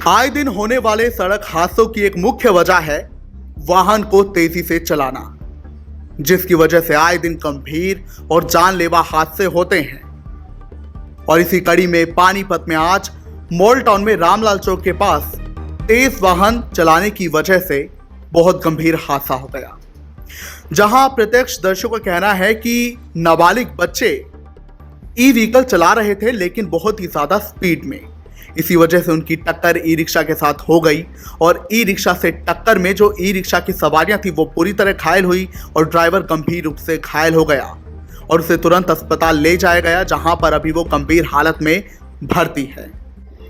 आए दिन होने वाले सड़क हादसों की एक मुख्य वजह है वाहन को तेजी से चलाना, जिसकी वजह से आए दिन गंभीर और जानलेवा हादसे होते हैं। और इसी कड़ी में पानीपत में आज मॉल टाउन में रामलाल चौक के पास तेज वाहन चलाने की वजह से बहुत गंभीर हादसा हो गया, जहां प्रत्यक्षदर्शियों का कहना है कि नाबालिग बच्चे ई व्हीकल चला रहे थे, लेकिन बहुत ही ज्यादा स्पीड में। इसी वजह से उनकी टक्कर ई रिक्शा के साथ हो गई और ई रिक्शा से टक्कर में जो ई रिक्शा की सवारियां थी वो पूरी तरह घायल हुई और ड्राइवर गंभीर रूप से घायल हो गया और उसे तुरंत अस्पताल ले जाया गया, जहां पर अभी वो गंभीर हालत में भर्ती है।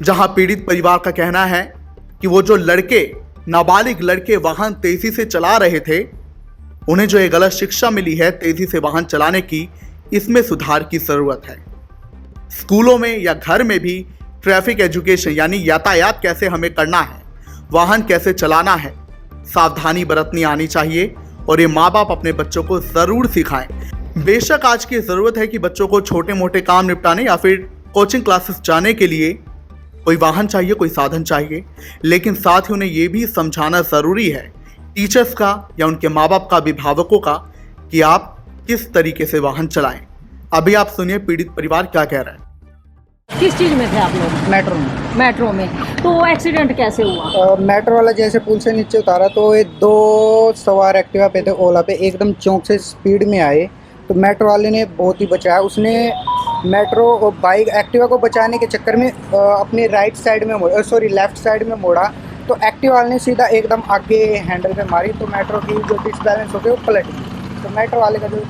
जहां पीड़ित परिवार का कहना है कि वो जो नाबालिग लड़के वाहन तेजी से चला रहे थे, उन्हें जो ये गलत शिक्षा मिली है तेजी से वाहन चलाने की, इसमें सुधार की जरूरत है। स्कूलों में या घर में भी ट्रैफिक एजुकेशन यानी यातायात कैसे हमें करना है, वाहन कैसे चलाना है, सावधानी बरतनी आनी चाहिए और ये माँ बाप अपने बच्चों को जरूर सिखाएं। बेशक आज की जरूरत है कि बच्चों को छोटे मोटे काम निपटाने या फिर कोचिंग क्लासेस जाने के लिए कोई वाहन चाहिए, कोई साधन चाहिए, लेकिन साथ ही उन्हें ये भी समझाना जरूरी है टीचर्स का या उनके माँ बाप का, अभिभावकों का, कि आप किस तरीके से वाहन चलाएं। अभी आप सुनिए पीड़ित परिवार क्या कह रहा है। किस चीज में थे आप लोग? मेट्रो में। तो एक्सीडेंट कैसे हुआ? मेट्रो वाला जैसे पुल से नीचे उतारा तो ये दो सवार एक्टिवा पे थे, ओला पे, एकदम चौक से स्पीड में आए तो मेट्रो वाले ने बहुत ही बचाया। उसने मेट्रो और बाइक एक्टिवा को बचाने के चक्कर में अपनी लेफ्ट साइड में मोड़ा तो एक्टिवा वाले ने सीधा एकदम आगे हैंडल पे मारी तो मेट्रो की जो डिसबैलेंस होकर वो पलट गई। तो मेट्रो वाले का जो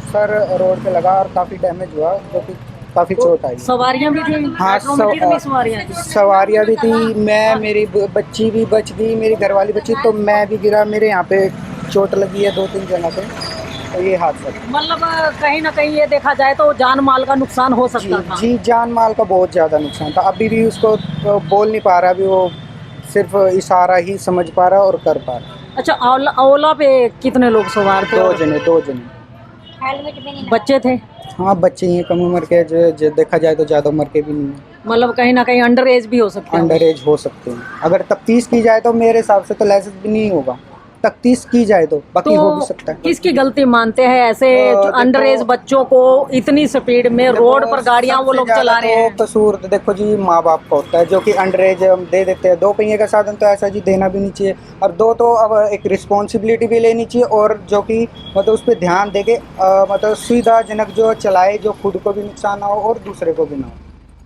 सर रोड पे लगा और काफ़ी डैमेज हुआ, जो कि काफ़ी चोट आई। सवारियां भी थी? हाँ, सवारियां भी थी। मैं, मेरी बच्ची भी बच गई, मेरी घरवाली बच्ची, तो मैं भी गिरा, मेरे यहाँ पे चोट लगी है 2-3 जगह पे। तो ये हादसा मतलब कहीं ना कहीं ये देखा जाए तो जान माल का नुकसान हो सकता था। जी, जान माल का बहुत ज़्यादा नुकसान था। अभी भी उसको बोल नहीं पा रहा, अभी वो सिर्फ इशारा ही समझ पा रहा और कर पा रहा। अच्छा, ओला पे कितने लोग सवार थे? 2 जने। बच्चे थे? हाँ, बच्चे ही कम उम्र के, जो देखा जाए तो ज़्यादा उम्र के भी नहीं है। मतलब कहीं ना कहीं अंडर एज भी हो सकते हैं। अंडर एज हो सकते हैं। अगर तफ्तीश की जाए तो मेरे हिसाब से तो लाइसेंस भी नहीं होगा, तफ्तीश की जाए तो बाकी हो भी सकता है। किसकी गलती मानते हैं ऐसे अंडर एज बच्चों को इतनी स्पीड में रोड पर गाड़ियां वो लोग चला रहे हैं? कसूर तो देखो जी माँ बाप का होता है, जो कि अंडर एज हम दे देते हैं। 2 पहिए का साधन तो ऐसा जी देना भी नहीं चाहिए, और 2 तो अब एक रिस्पॉन्सिबिलिटी भी लेनी चाहिए, और जो कि मतलब उस पर ध्यान दे के मतलब सुविधाजनक जो चलाए, जो खुद को भी नुकसान ना हो और दूसरे को भी ना हो।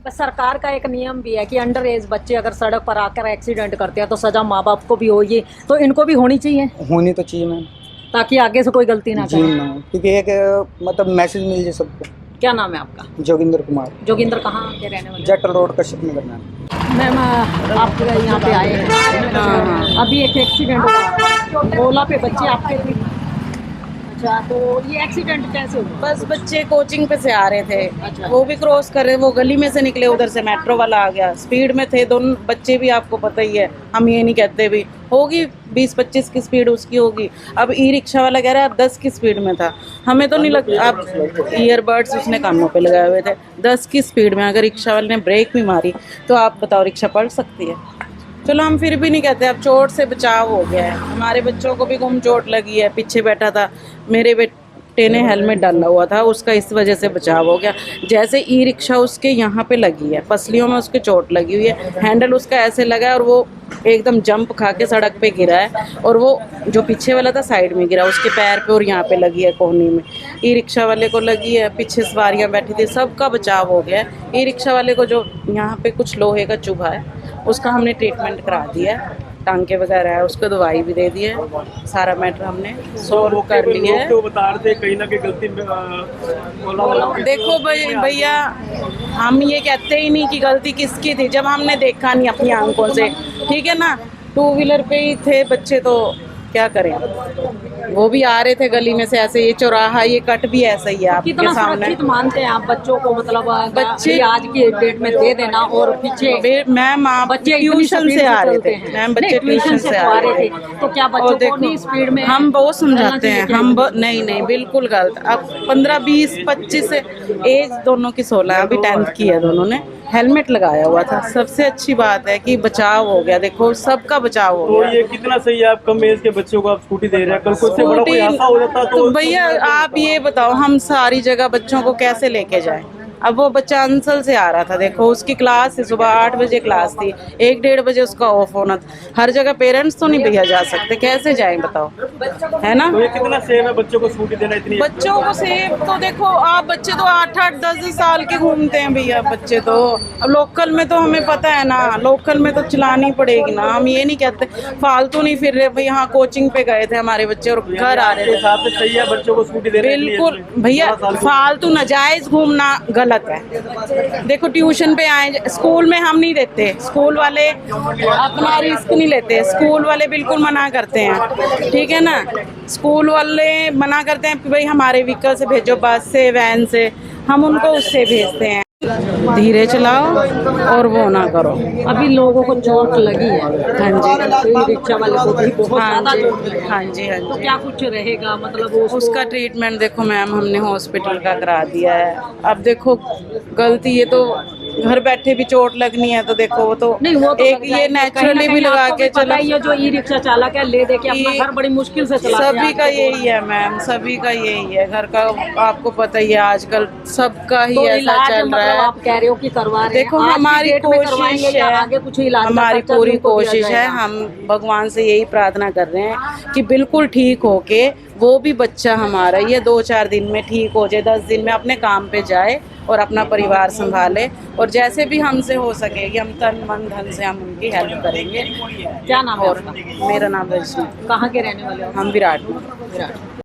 सरकार का एक नियम भी है कि अंडर एज बच्चे अगर सड़क पर आकर एक्सीडेंट करते हैं तो सजा माँ बाप को भी होगी, तो इनको भी होनी चाहिए? होनी तो चाहिए मैम, ताकि आगे से कोई गलती ना करे। ना, क्योंकि एक मतलब मैसेज मिल जाए सबको। क्या नाम है आपका? जोगिंदर कुमार। जोगिंदर कहाँ के रहने वाले? जटल रोड कश्यप नगर में। मैम, आप यहाँ पे आए हैं, अभी एक एक्सीडेंट हुआ, ओला पे बच्चे आपके थे? अच्छा, तो ये एक्सीडेंट कैसे हुआ? बस बच्चे कोचिंग पे से आ रहे थे। अच्छा। वो भी क्रॉस कर रहे, वो गली में से निकले, उधर से मेट्रो वाला आ गया, स्पीड में थे दोनों बच्चे भी, आपको पता ही है, हम ये नहीं कहते भी होगी 20-25 की स्पीड उसकी होगी। अब ई रिक्शा वाला कह रहा है 10 की स्पीड में था, हमें तो नहीं लगता। अब ईयरबड्स उसने कानों पे लगाए हुए थे, 10 की स्पीड में अगर रिक्शा वाले ने ब्रेक भी मारी तो आप बताओ रिक्शा पलट सकती है? चलो हम फिर भी नहीं कहते, अब चोट से बचाव हो गया है। हमारे बच्चों को भी गुम चोट लगी है, पीछे बैठा था, मेरे बेटे ने हेलमेट डाला हुआ था, उसका इस वजह से बचाव हो गया। जैसे ई रिक्शा उसके यहाँ पे लगी है, पसलियों में उसके चोट लगी हुई है, हैंडल उसका ऐसे लगा है और वो एकदम जंप खा के सड़क पे गिरा है, और वो जो पीछे वाला था साइड में गिरा, उसके पैर पे और यहाँ पे लगी है कोहनी में। ई रिक्शा वाले को लगी है, पीछे सवारियाँ बैठी थी, सबका बचाव हो गया है। ई रिक्शा वाले को जो यहाँ पे कुछ लोहे का चुभा है उसका हमने ट्रीटमेंट करा दिया, टांके वगैरह है, उसको दवाई भी दे दी है, सारा मैटर हमने सोल्व कर लिया है। तो बता रहे थे कहीं ना कहीं गलती में देखो भैया, हम ये कहते ही नहीं कि गलती किसकी थी जब हमने देखा नहीं अपनी आंखों से, ठीक है ना। 2 व्हीलर पे ही थे बच्चे, तो क्या करें, वो भी आ रहे थे गली में से ऐसे, ये चौराहा, ये कट भी ऐसा ही है आपके सामने। सुरक्षित मानते हैं आप बच्चों को? मतलब बच्चे आज की डेट में दे देना, और पीछे मैम आप बच्चे ट्यूशन से आ रहे थे, मैम बच्चे ट्यूशन से आ रहे थे, तो क्या बच्चों को नहीं स्पीड में? हम बहुत समझाते हैं, नहीं बिल्कुल गलत। अब 15, 20, 25 एज दोनों की 16 है, अभी 10th की है दोनों ने, हेलमेट लगाया हुआ था। सबसे अच्छी बात है कि बचाव हो गया, देखो सबका बचाव हो तो गया। ये कितना सही है, आप कम एज के बच्चों को आप स्कूटी दे रहे हैं, कल को इससे बड़ा कोई हादसा हो जाता तो भैया आप ये बताओ, हम सारी जगह बच्चों को कैसे लेके जाएं? अब वो बच्चा अंसल से आ रहा था, देखो उसकी क्लास थी, सुबह 8 बजे क्लास थी, 1-1:30 बजे उसका ऑफ होना था। हर जगह पेरेंट्स तो नहीं भैया जा सकते, कैसे जाएं बताओ, है ना? तो ये कितना सेफ है बच्चों को स्कूटी देना इतनी? बच्चों को सेफ तो देखो, आप बच्चे तो 8-8 10 साल के घूमते हैं भैया बच्चे तो। अब लोकल में तो हमें पता है ना, लोकल में तो चलानी पड़ेगी ना। हम ये नहीं कहते फालतू नहीं फिर रहे भाई। हाँ, कोचिंग पे गए थे हमारे बच्चे और घर आ रहे आपके थे। हिसाब से सही है बच्चों को स्कूटी देना? बिल्कुल भैया, फालतू नाजायज घूमना गलत है। देखो ट्यूशन पे आए, स्कूल में हम नहीं देते, स्कूल वाले अपना रिस्क नहीं लेते, स्कूल वाले बिल्कुल मना करते हैं, ठीक है ना? स्कूल वाले मना करते हैं कि भाई हमारे व्हीकल से भेजो, बस से, वैन से, हम उनको उससे भेजते हैं। धीरे चलाओ और वो ना करो। अभी लोगों को चोट लगी है। हाँ जी, ई रिक्शा वाले को भी बहुत हाँ ज्यादा जी, चोट लगी है। हाँ जी, हाँ तो जी। क्या कुछ रहेगा, मतलब उसका ट्रीटमेंट देखो मैम, हमने हॉस्पिटल का करा दिया है। अब देखो गलती ये तो घर बैठे भी चोट लगनी है तो देखो वो तो नहीं, वो तो एक लग ये जाएगी। नेचुरली कहीं ना भी कहीं लगा आपको के भी पता चलो। ही है, जो ई रिक्शा चालक है ले दे के अपना ये घर बड़ी मुश्किल से चलाते हैं। सभी का आपको यही है मैम, सभी का यही है घर का। आपको पता ही है आजकल सबका ही तो ऐसा इलाज चल मतलब रहा है। आप कह रहे हो कि करवा रहे हैं। देखो आज की हमारी डेट में कोशिश करवाएंगे या है, आगे कुछ इलाज का हमारी खर्चा पूरी भी उनको दिया कोशिश है। जाएगा? हम भगवान से यही प्रार्थना कर रहे हैं कि बिल्कुल ठीक होके वो भी बच्चा हमारा ये 2-4 दिन में ठीक हो जाए, 10 दिन में अपने काम पे जाए और अपना परिवार संभाले। और जैसे भी हमसे हो सकेगी हम तन मन धन से हम उनकी हेल्प करेंगे। क्या नाम है और आपका? मेरा नाम रजनी, कहाँ के रहने वाले हो? हम विराट। विराट।